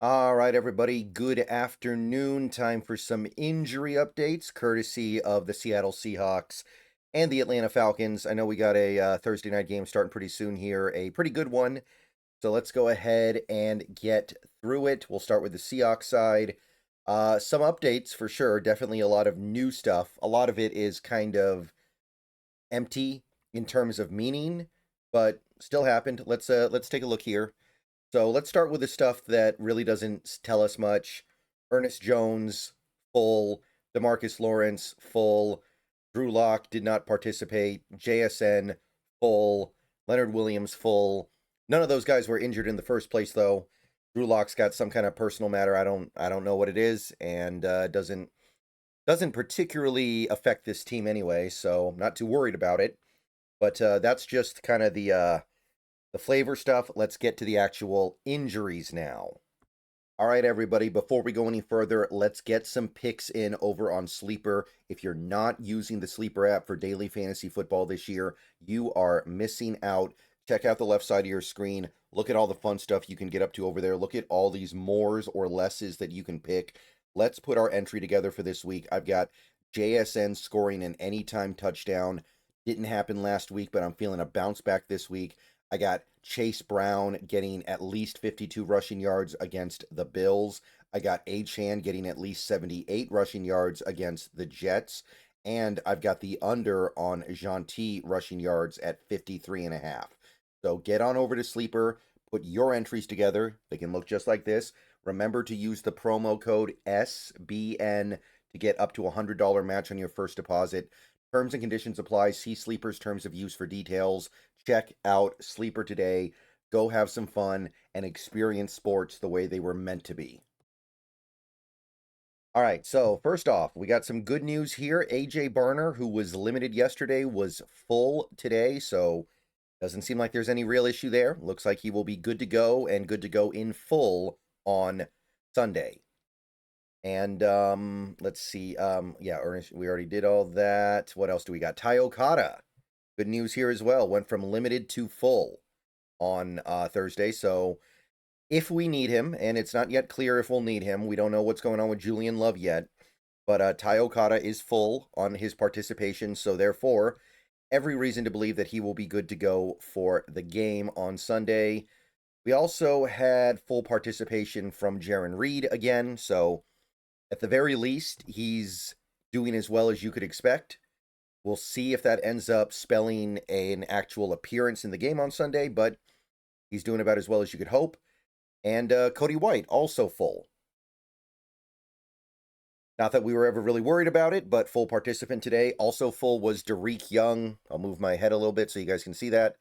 All right, everybody. Good afternoon. Time for some injury updates, courtesy of the Seattle Seahawks and the Atlanta Falcons. I know we got a Thursday night game starting pretty soon here, a pretty good one. So let's go ahead and get through it. We'll start with the Seahawks side. Some updates for sure. Definitely a lot of new stuff. A lot of it is kind of empty in terms of meaning, but still happened. Let's take a look here. So let's start with the stuff that really doesn't tell us much. Ernest Jones, full. DeMarcus Lawrence, full. Drew Lock did not participate. JSN, full. Leonard Williams, full. None of those guys were injured in the first place, though. Drew Lock's got some kind of personal matter. I don't know what it is, and doesn't particularly affect this team anyway. So I'm not too worried about it. But that's just kind of the flavor stuff. Let's get to the actual injuries now. All right, everybody, before we go any further, let's get some picks in over on Sleeper. If you're not using the Sleeper app for daily fantasy football this year, you are missing out. Check out the left side of your screen. Look at all the fun stuff you can get up to over there. Look at all these mores or lesses that you can pick. Let's put our entry together for this week. I've got JSN scoring an anytime touchdown. Didn't happen last week, but I'm feeling a bounce back this week. I got Chase Brown getting at least 52 rushing yards against the Bills. I got Chan getting at least 78 rushing yards against the Jets. And I've got the under on Gentil rushing yards at 53.5. So get on over to Sleeper, put your entries together. They can look just like this. Remember to use the promo code SBN to get up to a $100 match on your first deposit. Terms and conditions apply. See Sleeper's terms of use for details. Check out Sleeper today. Go have some fun and experience sports the way they were meant to be. All right, so first off, we got some good news here. AJ Barner, who was limited yesterday, was full today, so doesn't seem like there's any real issue there. Looks like he will be good to go and good to go in full on Sunday. And let's see. Yeah, Ernest, we already did all that. What else do we got? Ty Okada. Good news here as well. Went from limited to full on Thursday. So if we need him, and it's not yet clear if we'll need him, we don't know what's going on with Julian Love yet. But Ty Okada is full on his participation. So therefore, every reason to believe that he will be good to go for the game on Sunday. We also had full participation from Jaron Reed again. So at the very least, he's doing as well as you could expect. We'll see if that ends up spelling an actual appearance in the game on Sunday, but he's doing about as well as you could hope. And Cody White, also full. Not that we were ever really worried about it, but full participant today. Also full was Derek Young. I'll move my head a little bit so you guys can see that.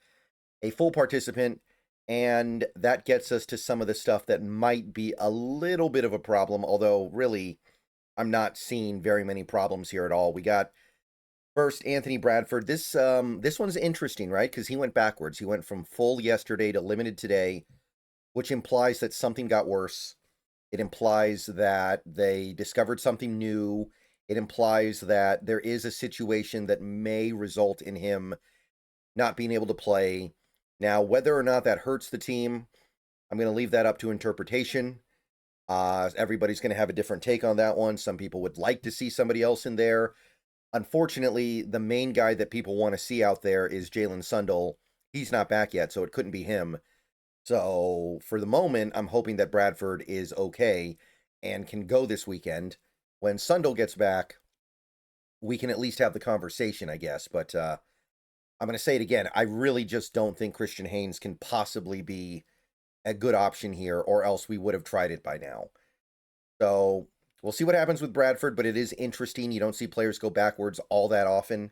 A full participant, and that gets us to some of the stuff that might be a little bit of a problem, although really I'm not seeing very many problems here at all. We got first Anthony Bradford. This one's interesting, right? Because he went backwards. He went from full yesterday to limited today, which implies that something got worse. It implies that they discovered something new. It implies that there is a situation that may result in him not being able to play. Now, whether or not that hurts the team, I'm going to leave that up to interpretation. Everybody's going to have a different take on that one. Some people would like to see somebody else in there. Unfortunately, the main guy that people want to see out there is Jalen Sundle. He's not back yet, so it couldn't be him. So for the moment, I'm hoping that Bradford is okay and can go this weekend. When Sundle gets back, we can at least have the conversation, I guess. But I'm going to say it again. I really just don't think Christian Haynes can possibly be a good option here, or else we would have tried it by now. So we'll see what happens with Bradford, but it is interesting. You don't see players go backwards all that often.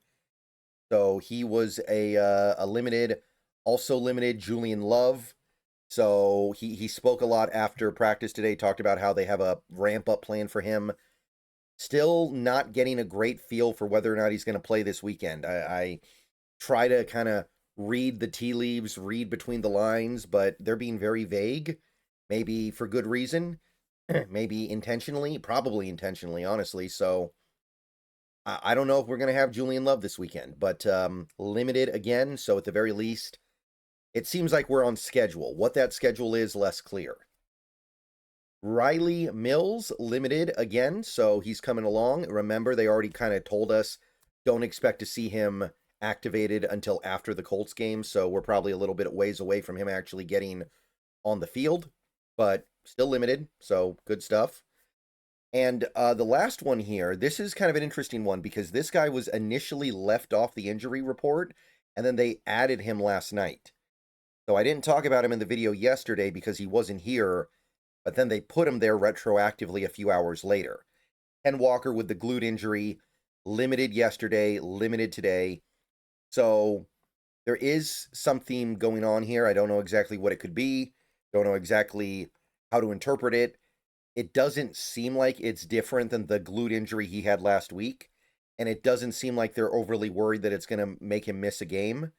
So he was a limited, also limited Julian Love. So he spoke a lot after practice today, talked about how they have a ramp-up plan for him. Still not getting a great feel for whether or not he's going to play this weekend. I try to kind of read the tea leaves, read between the lines, but they're being very vague, maybe for good reason, maybe intentionally, probably intentionally, honestly. So I don't know if we're going to have Julian Love this weekend, but limited again. So at the very least, it seems like we're on schedule. What that schedule is, less clear. Riley Mills, limited again, so he's coming along. Remember, they already kind of told us don't expect to see him activated until after the Colts game, so we're probably a little bit ways away from him actually getting on the field, but still limited, so good stuff. And the last one here, this is kind of an interesting one because this guy was initially left off the injury report, and then they added him last night. So I didn't talk about him in the video yesterday because he wasn't here, but then they put him there retroactively a few hours later. Ken Walker with the glute injury, limited yesterday, limited today. So there is something going on here. I don't know exactly what it could be. Don't know exactly how to interpret it. It doesn't seem like it's different than the glute injury he had last week. And it doesn't seem like they're overly worried that it's going to make him miss a game.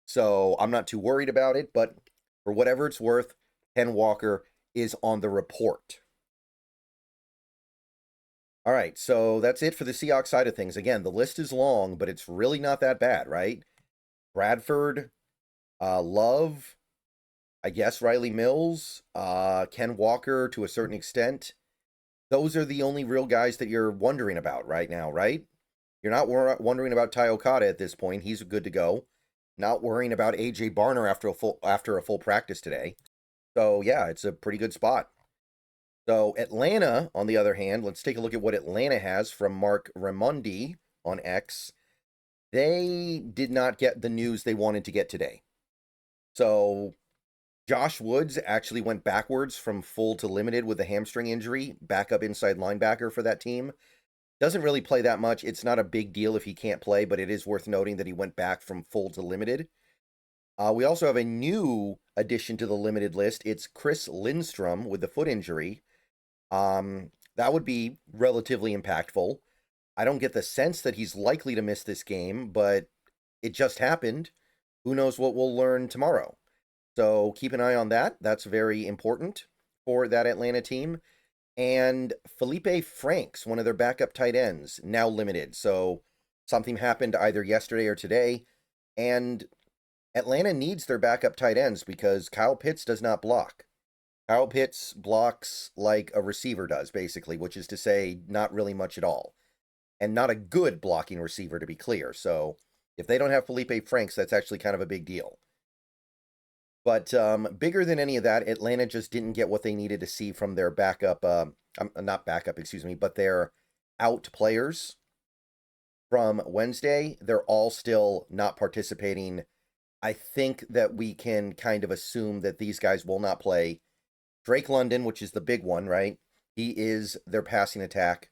So I'm not too worried about it. But for whatever it's worth, Ken Walker is on the report. All right, so that's it for the Seahawks side of things. Again, the list is long, but it's really not that bad, right? Bradford, Love, I guess Riley Mills, Ken Walker to a certain extent. Those are the only real guys that you're wondering about right now, right? You're not wondering about Ty Okada at this point. He's good to go. Not worrying about AJ Barner after a full practice today. So yeah, it's a pretty good spot. So Atlanta, on the other hand, let's take a look at what Atlanta has from Mark Raimondi on X. They did not get the news they wanted to get today. So Josh Woods actually went backwards from full to limited with a hamstring injury, backup inside linebacker for that team. Doesn't really play that much. It's not a big deal if he can't play, but it is worth noting that he went back from full to limited. We also have a new addition to the limited list. It's Chris Lindstrom with the foot injury. That would be relatively impactful. I don't get the sense that he's likely to miss this game, but it just happened. Who knows what we'll learn tomorrow? So keep an eye on that. That's very important for that Atlanta team. And Felipe Franks, one of their backup tight ends, now limited. So something happened either yesterday or today. And Atlanta needs their backup tight ends because Kyle Pitts does not block. Kyle Pitts blocks like a receiver does, basically, which is to say, not really much at all. And not a good blocking receiver, to be clear. So if they don't have Felipe Franks, that's actually kind of a big deal. But bigger than any of that, Atlanta just didn't get what they needed to see from their backup, not backup, excuse me, but their out players from Wednesday. They're all still not participating. I think that we can kind of assume that these guys will not play. Drake London, which is the big one, right? He is their passing attack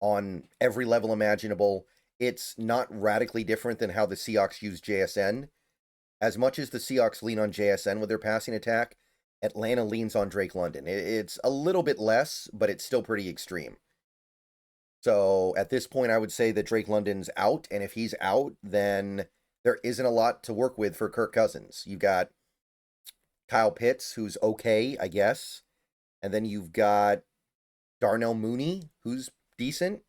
on every level imaginable. It's not radically different than how the Seahawks use JSN. As much as the Seahawks lean on JSN with their passing attack, Atlanta leans on Drake London. It's a little bit less, but it's still pretty extreme. So at this point, I would say that Drake London's out, and if he's out, then there isn't a lot to work with for Kirk Cousins. You've got Kyle Pitts, who's okay, I guess. And then you've got Darnell Mooney, who's decent.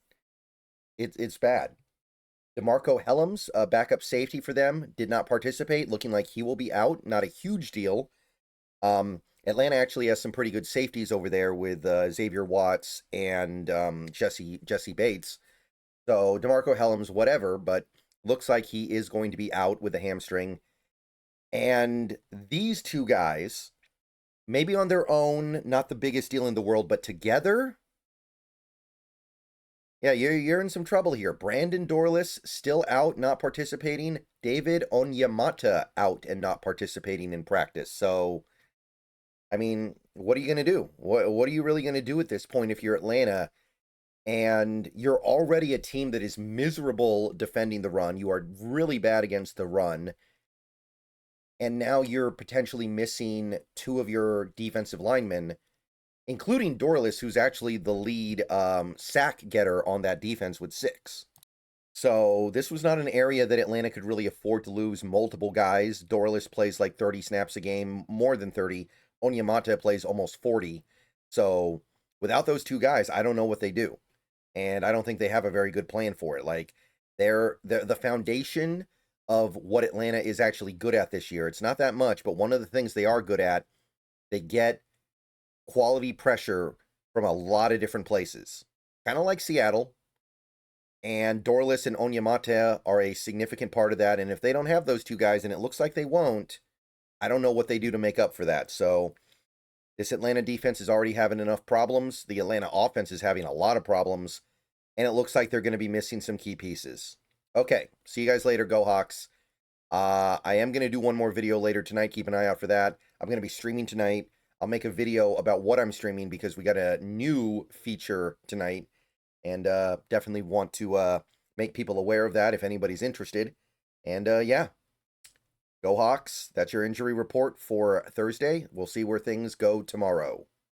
It's bad. DeMarco Hellams, a backup safety for them, did not participate, looking like he will be out. Not a huge deal. Atlanta actually has some pretty good safeties over there with Xavier Watts and Jesse Bates. So DeMarco Hellams, whatever, but looks like he is going to be out with a hamstring. And these two guys, maybe on their own, not the biggest deal in the world, but together, yeah, you're in some trouble here. Brandon Dorless still out, not participating. David Onyemata out and not participating in practice. So, I mean, what are you going to do? What are you really going to do at this point if you're Atlanta and you're already a team that is miserable defending the run? You are really bad against the run. And now you're potentially missing two of your defensive linemen, including Dorless, who's actually the lead sack getter on that defense with 6. So this was not an area that Atlanta could really afford to lose multiple guys. Dorless plays like 30 snaps a game, more than 30. Onyemata plays almost 40. So without those two guys, I don't know what they do. And I don't think they have a very good plan for it. Like, they're the foundation of what Atlanta is actually good at this year. It's not that much, but one of the things they are good at, they get quality pressure from a lot of different places. Kind of like Seattle. And Dorless and Onyemata are a significant part of that. And if they don't have those two guys, and it looks like they won't, I don't know what they do to make up for that. So this Atlanta defense is already having enough problems. The Atlanta offense is having a lot of problems. And it looks like they're going to be missing some key pieces. Okay, see you guys later. Go Hawks. I am going to do one more video later tonight. Keep an eye out for that. I'm going to be streaming tonight. I'll make a video about what I'm streaming because we got a new feature tonight. And definitely want to make people aware of that if anybody's interested. And yeah, go Hawks. That's your injury report for Thursday. We'll see where things go tomorrow.